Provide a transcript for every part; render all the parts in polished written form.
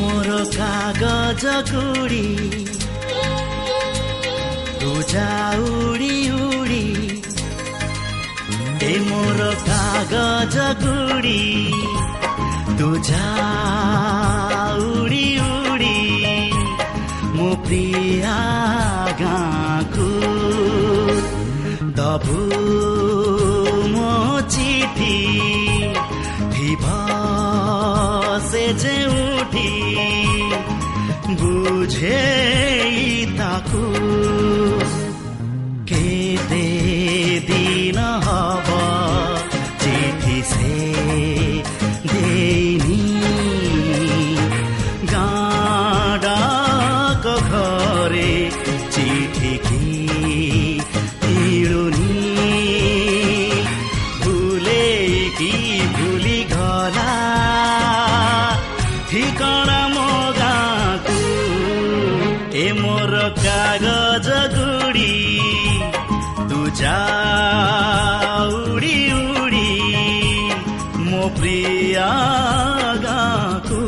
मोर कागज गुडी तू जा उडी उडी ए मोर कागज गुडी तू जा उडी उडी मो प्रिया गाँको दबु मो चिठी से जे उठी बुझे ताकू केते दिन हब चिठी से देनी गाँडाक घरे चिठी की तिरुनी भूले की भूली गला ठिकाना मगाको ए मोर कागज गुडी तू जा उडी उडी मो प्रिया गाँको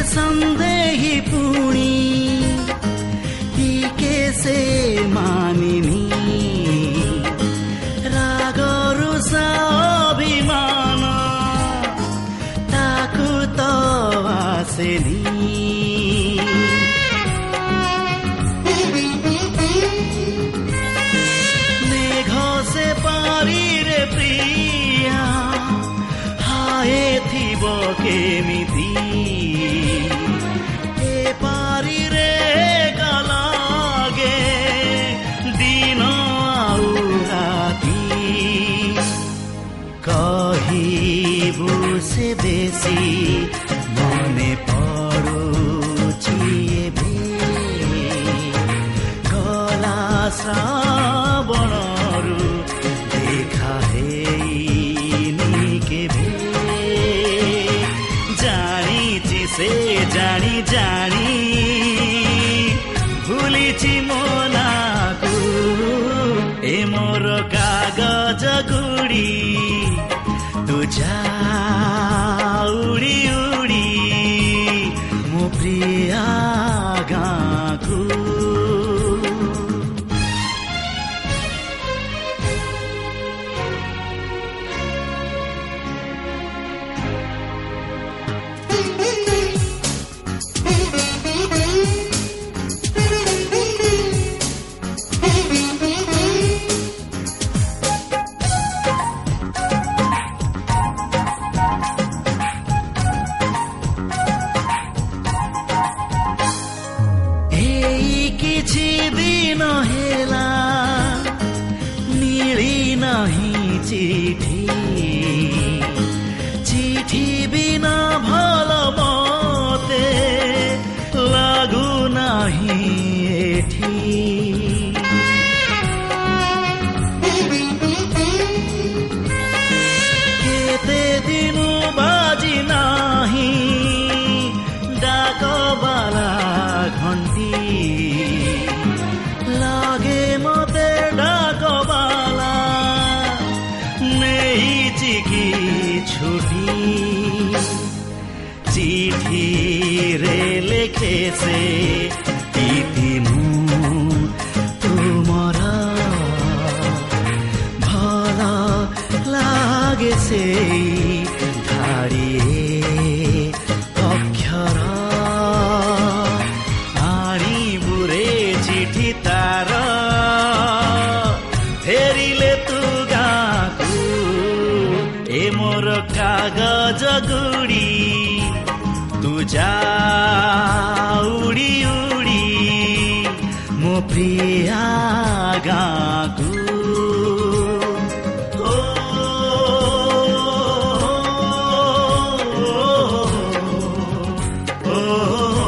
संदेही पुणी टीके से मानिनी रागरु अभिमान ताकु तो आसेनी मेघ से पारी रे प्रिया हाए थिबो केमिति पारी रे गलागे दिन आउ राती कहिबु से बेसी मने पड़ुछि एबे गला श्रावणरु देखा हेइनी केबे जानिछि से जानी जानी भूलिछि मनाको ए मोर कागज गुडी तू जा उडी उडी मो प्रिया गाँको କିଛି ଦିନ ହେଲା ମିଳି ନାହିଁ ଚିଠି ଚିଠି ବିନା ଭଲ ମତେ ଲାଗୁ ନାହିଁ ଏଠି କେତେ ଦିନ ବାଜି ନାହିଁ ଡାକବାଲା ଘଣ୍ଟି लागे मते डाकबाला नहीं की छुट्टी चिठी रे लिखे से इतिमु तुमरा भला लागे से धाड़िए अक्षर आनी बुरे चिठी तार फेरिले तू गाँको ए मोर कागज गुडी तू जा उडी उडी मो प्रिया गाँको oh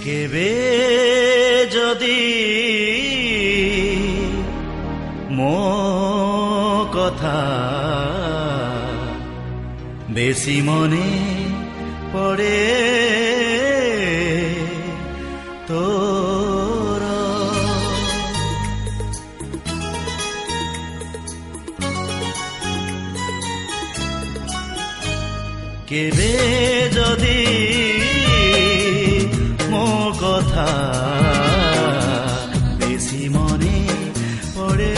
কেবে যদি মো কথা বেশি মনে পড়ে তোর কেবে যদি মো কথা বেশি মনে পড়ে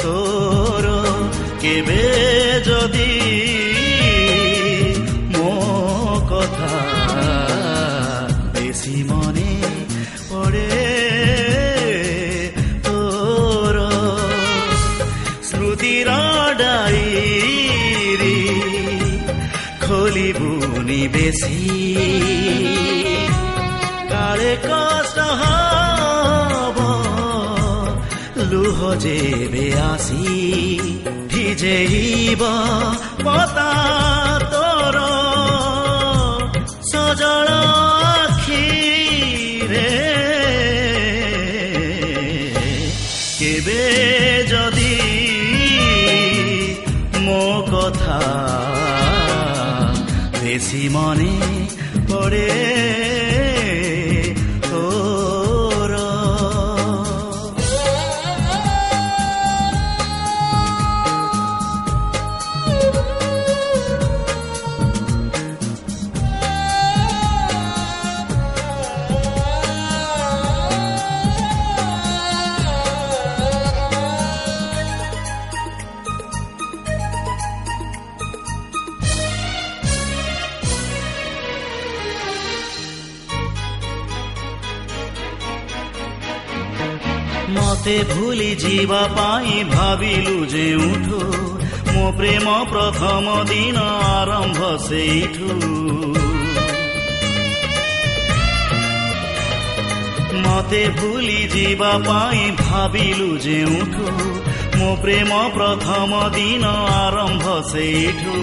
তোর কেবে যদি মো কথা বেশি মনে পড়ে তোর স্মৃতির ডায়েরি খোলিবুনি বেশি কাଳେ কষ্ট হব লুহ যেবে আসি ভিজেইব পতা তোর সজল আখিরে কেবে যদি মো কথা বেশি মনে পড়ে তোর মতে ভুলি ଯିବା ପାଇଁ ଭାବିଲୁ ଯେଉଁଠୁ ମୋ ପ୍ରେମ ପ୍ରଥମ ଦିନ ଆରମ୍ଭ ସେଇଠୁ ମତେ ଭୁଲି ଯିବା ପାଇଁ ଭାବିଲୁ ଯେଉଁଠୁ ମୋ ପ୍ରେମ ପ୍ରଥମ ଦିନ ଆରମ୍ଭ ସେଇଠୁ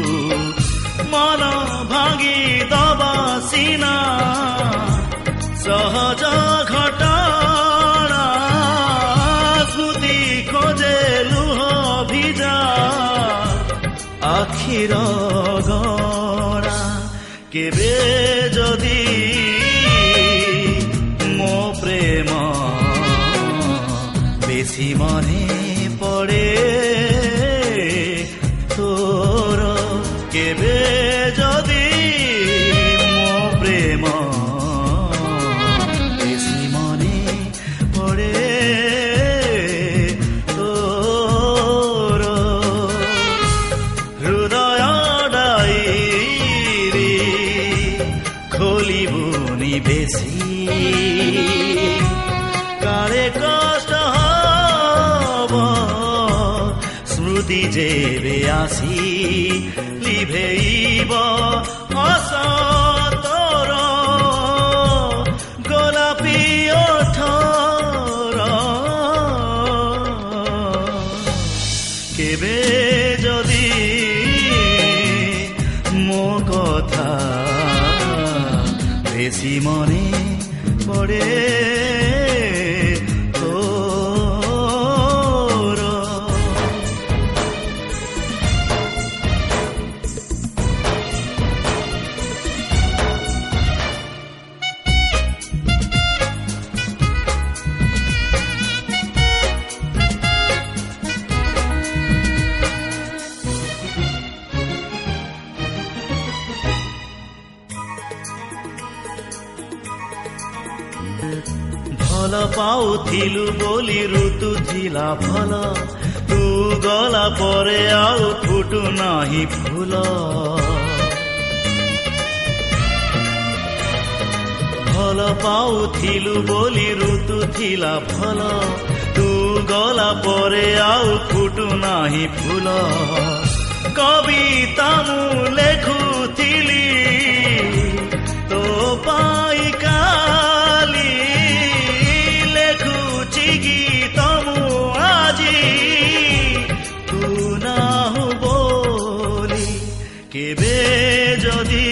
ମନ ଭାଙ୍ଗି ଦବା ସିନା ସହଜ ଘଟଣା ସ୍ମୃତି ଖୋଜେ ଲୁହ ଭିଜା ଆଖିର ଗଣା କେବେ ଯଦି ମୋ ପ୍ରେମ ବେଶି ମନେ ପଡ଼େ তোর কেবে যদি ମୋ ପ୍ରେମ বেশি মনে পড়ে তোর হৃদয় ডায়েরি খোলিবুনি বেশি কাଳେ কষ্ট হব স্মৃতি যেবে আসি লিভেইব হস তোর গোলাপী ওঠর কেবে যদি ମୋ কথা বেশি মনে পড়ে তোর ଭଲ ପାଉଥିଲୁ ବୋଲି ଋତୁ ଥିଲା ଭଲ ତୁ ଗଲା ପରେ ଆଉ ଫୁଟୁ ନାହିଁ ଫୁଲ ଭଲ ପାଉଥିଲୁ ବୋଲି ଋତୁ ଥିଲା ଭଲ ତୁ ଗଲା ପରେ ଆଉ ଫୁଟୁ ନାହିଁ ଫୁଲ କବିତା ମୁଁ ଲେଖୁଥିଲି ତୋ ପାଇଁ କାଲି ଲେଖୁଛି ଗୀତ ମୁଁ ଆଜି ତୁ ନାହୁ ବୋଲି କେବେ ଯଦି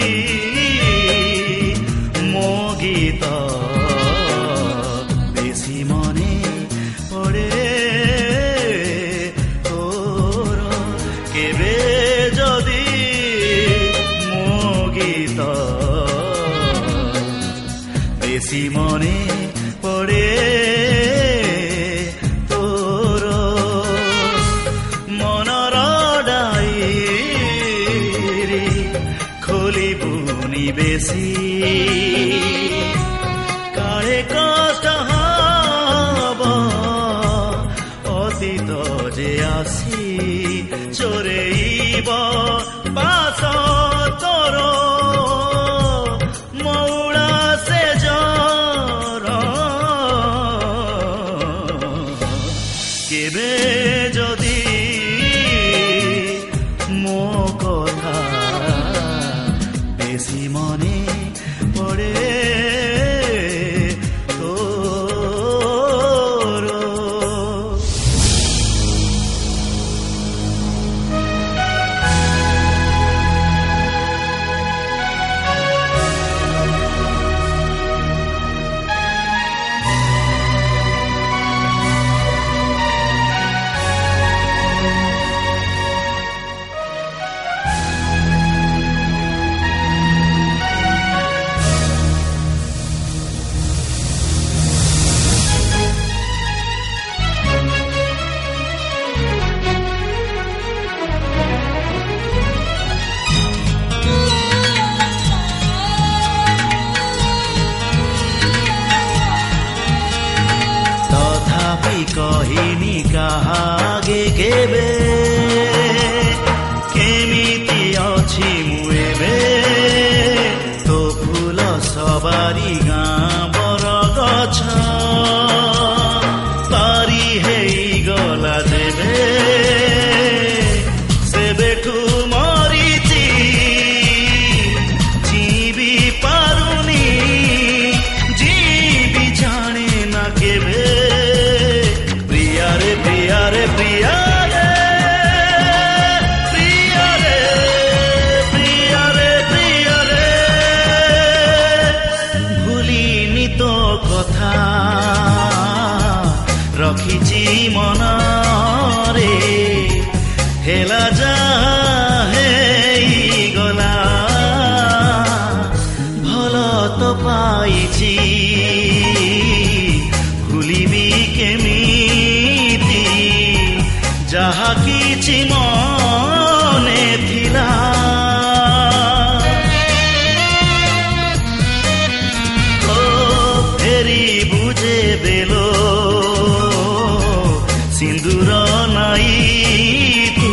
ମୋ বেশি মনে পড়ে তোর মনৰ ডায়েৰী খুলিবুনি বেছি কাଳେ কষ্ট হব অতীত যে আসি চোৰেইব পাছত তোৰ মৌৰা সেজৰ কেবে যদি মো কথা বেশি মনে পড়ে କହିନି କାହାଗେ କେବେ କେମିତି ଅଛି ମୁଁ ଏବେ ତୋ ଫୁଲ ସବାରି ଗାଁ ବରଗଛ ପାରି ହେଇଗଲା ଯେବେ ସେବେଠୁ ମରିଛି ଯିବି ପାରୁନି ଯିବି ଜାଣେ ନା କେବେ প্রিয়ারে প্রিয়ারে প্রিয়ারে প্রিয়ারে প্রিয়ারে প্রিয়ারে ভুলিনি তো কথা রখিছি মনরে হেলা যা ହେଇଗଲା ଭଲ ତ ପାଇছি ভুলিবি କେମିତି ଯାହା କିଛି ମନେ ଥିଲା ଫେରିବୁ ଯେବେଲୋ ସିନ୍ଦୁର ନାଇ ତୁ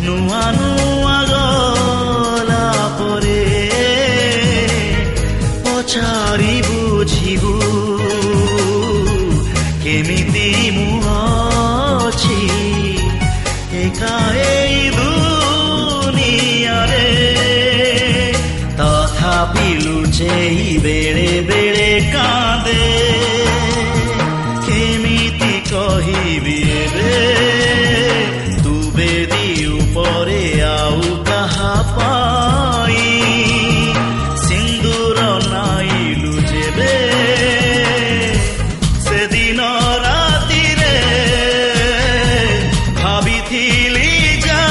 ନୂଆ ନୂଆ ଗଲା ପରେ ପଚାରି ବୁଝିବୁ କେମିତି ମୁଁ ଅଛି ଏକା ଏଇ ଦୁନିଆରେ ତଥାପି ଲୁଚେଇ ବେଳେ ବେଳେ କାନ୍ଦେ କେମିତି କହିବି ଏବେ ତୁ ବେଦି ଉପରେ ଆଉ କାହା ପାଇଁ ସିନ୍ଦୁର ନାଇଲୁ ଯେବେ ସେଦିନ ରାତିରେ ଭାବିଥିଲି ଯା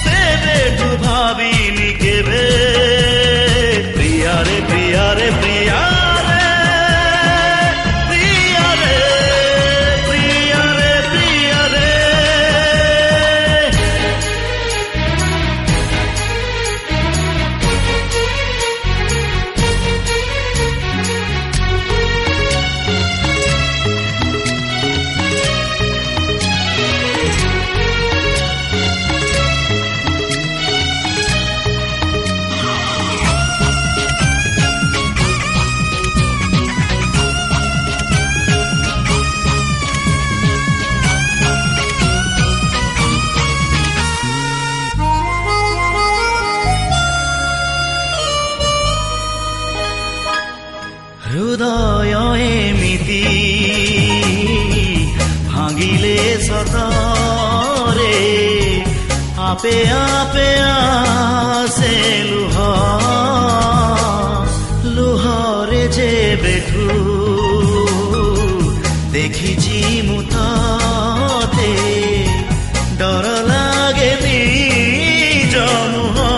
ସେବେଠୁ ଭାବିନି କେବେ ପ୍ରିୟାରେ ପ୍ରିୟାରେ ପ୍ରିୟାରେ ପ୍ରିୟାରେ ପ୍ରିୟାରେ ପ୍ରିୟାରେ ହୃଦୟ ଏମିତି ଭାଙ୍ଗିଲେ ସତରେ ଆପେ ଆପେ ଆସେ ଲୁହ ଲୁହରେ ଯେବେଠୁ ଦେଖିଛି ମୁଁ ତତେ ଡର ଲାଗେ ନିଜ ମୁହଁ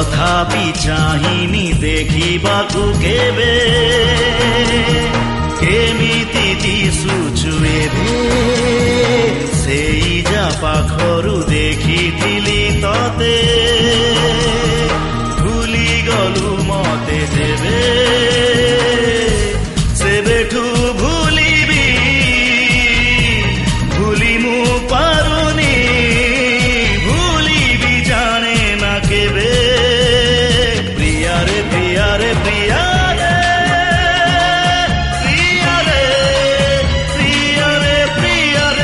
ତଥାପି ଚାହିଁନି ଦେଖିବାକୁ କେବେ କେମିତି ଦିଶୁଛୁ ଏବେ ସେଇ ଯା ପାଖରୁ ଦେଖିଥିଲି ତତେ ଭୁଲିଗଲୁ ମତେ ଯେବେ ସେବେଠୁ ଭୁଲିବି ଭୁଲି ମୁଁ ପାରୁନି ଭୁଲିବି ଜାଣେ ନା କେବେ ପ୍ରିୟାରେ ପ୍ରିୟାରେ ପ୍ରିୟାରେ ପ୍ରିୟାରେ ପ୍ରିୟାରେ ପ୍ରିୟାରେ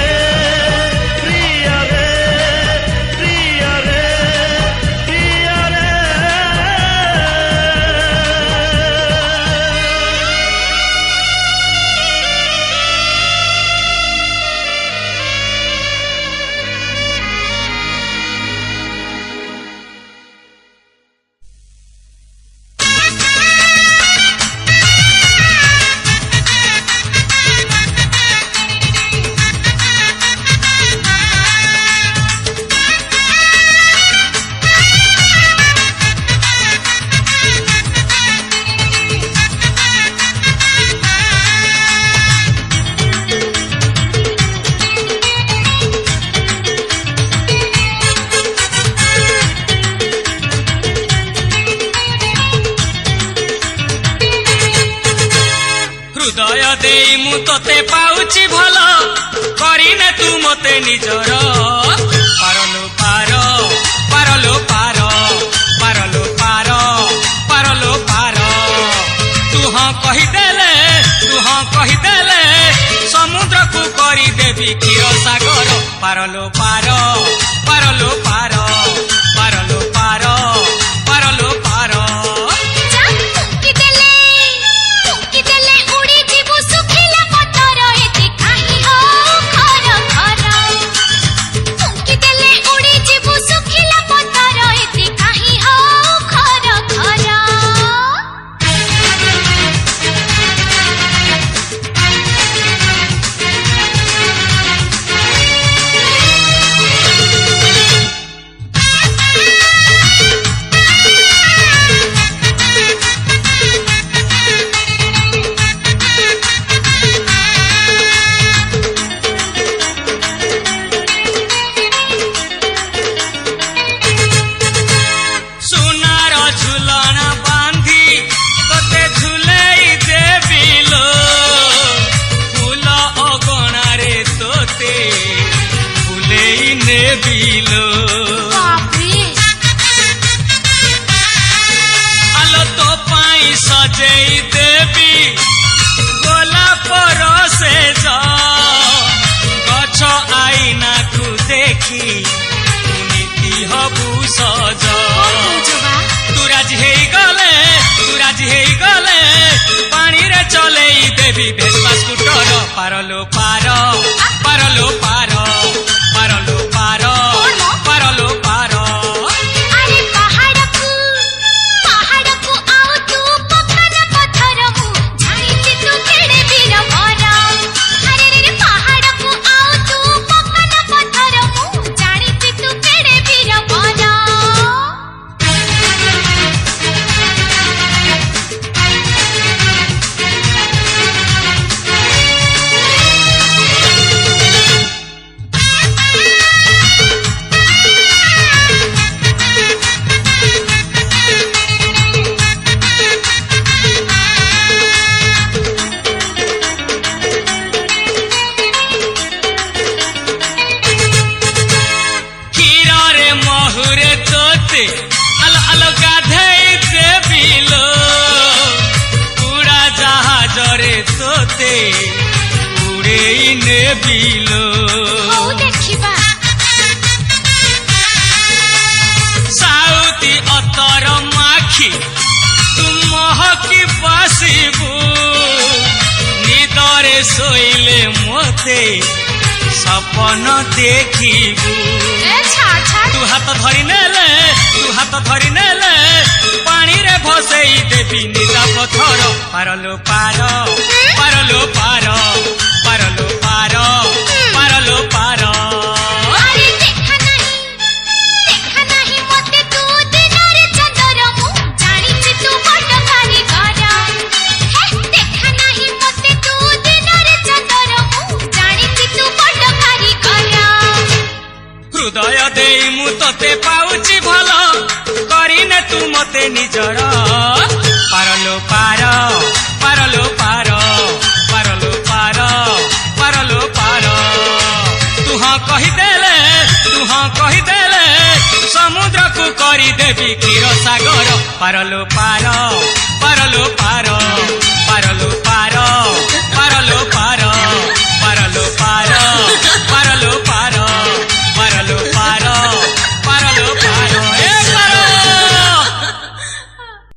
ପ୍ରିୟାରେ ପ୍ରିୟାରେ ହୃଦୟ ଦେଇ ମୁଁ ତତେ ପାଉଛି ଭଲ କରିନେ ତୁ ମତେ ନିଜର ପାରଲୋ ପାର ପାରଲୋ ପାର ପାରଲୋ ପାର ପାରଲୋ ପାର ତୁ ହଁ କହିଦେଲେ ସମୁଦ୍ରକୁ କରିଦେବି କ୍ଷୀର ସାଗର ପାରଲୋ ପାର ପାରଲୋ ପାର ପାରଲୋ ପାର ପାରଲୋ ପାର ଆଲୋ ତୋ ପାଇଁ ସଜେଇ ଦେବି ଗୋଲାପର ଶେଷ ଗଛ ଆଇନାକୁ ଦେଖି ନୀତି ହବୁ ସଜ ତୁ ରାଜି ହେଇଗଲେ ପାଣିରେ ଚଲେଇ ଦେବି ଭେସ୍ପା ସ୍କୁଟର ପାରଲୋ ପାର ପାରଲୋ ପାର ପାରଲୋ ପାର ପାରଲୋ ପାର ଆଲୋ ଆଲୋ ଗାଧେଇ ଦେବିଲୋ ଉଡ଼ା ଜାହାଜରେ ତୋତେ ଉଡ଼େଇ ନେବିଲୋ ସାଉତି ଅତର ମାଖି ତୁ ମହକି ବସିବୁ ନିଦରେ ଶୋଇଲେ ମତେ ସପନ ଦେଖିବୁ ତୁ ହାତ ଧରି ନେଲେ ପାଣିରେ ଭସେଇ ଦେବି ନିଦା ପଥର ପାରଲୋ ପାର ପାରଲୋ ପାର ପାରଲୋ ପାର ପାରଲୋ ପାର ଦେଖା ନାହିଁ ମତେ ତୁ ଦିନରେ ଚନ୍ଦ୍ର हृदय देई मु तोते पाउची भल करिने तू मते निजर पारलो पार पारलो पार पारलो पार पारलो पार तू हाँ कहिदेले समुद्र को करी देवी क्षीर सागर पारलो पार पारलो पार